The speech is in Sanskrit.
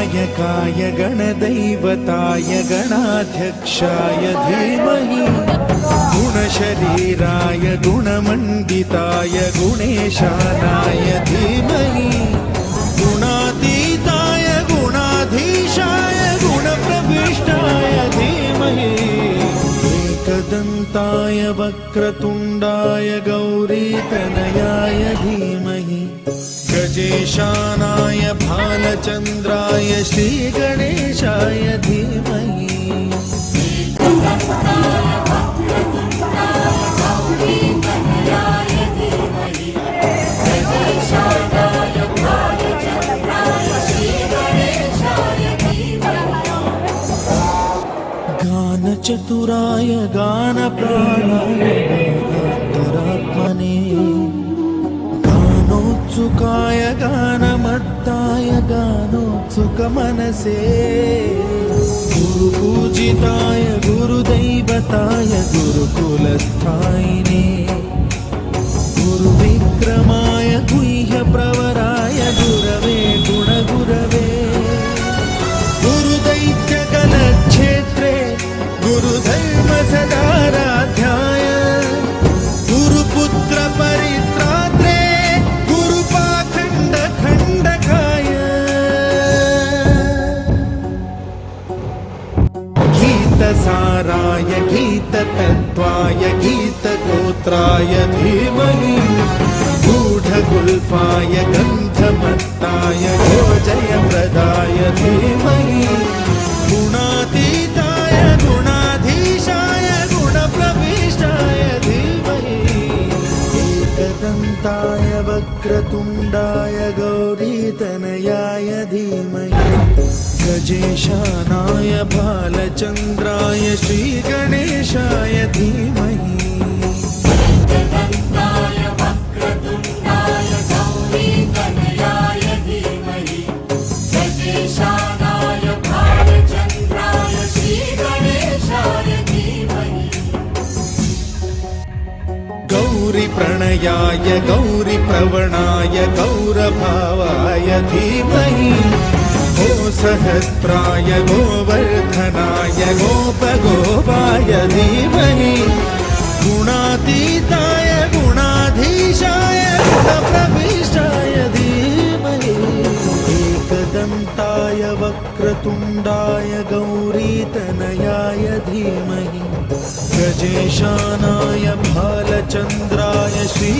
गणनायकाय गणदैवताय गणाध्यक्षाय धीमहि गुणशरीराय गुणमण्डिताय गुणेशानाय धीमहि गुणातीताय गुणाधीशाय गुणप्रविष्टाय धीमहि एकदन्ताय वक्रतुण्डाय गौरीतनयाय धीमहि गजेशानाय भालचन्द्राय श्रीगणेशाय धीमहि गानचतुराय गानप्राणाय गानान्तरात्मने गानोत्सुकाय गानमत्ताय गानोत्सुकमनसे गुरुपूजिताय गुरुदैवताय गुरुकुलस्थायिने गुरुविक्रमाय गुह्यप्रवराय गुरवे गुणगुरवे गुरुदैत्यकलक्षेत्रे गुरुधर्मसदाराध्याय गुरुपुत्रपरित्रात्रे गुरुपाखण्डखण्डकाय गीतसाराय गीततत्त्वाय गीतगोत्राय धीमहि गूढगुल्फाय गन्धमत्ताय गोजयप्रदाय धीमहि गुणातीताय गुणाधीशाय गुणप्रविष्टाय धीमहि एकदन्ताय वक्रतुण्डाय गौरीतनयाय धीमहि गजेशानाय भालचन्द्राय श्रीगणेशाय धीमहि गौरीप्रणयाय गौरीप्रवणाय गौरभावाय धीमहि गोसहस्राय गोवर्धनाय गोपगोपाय धीमहि गुणातीताय गुणाधीशाय गुणप्रविष्टाय धीमहि एकदन्ताय वक्रतुण्डाय गौरीतनयाय धीमहि गजेशानाय भालचन्द्राय श्री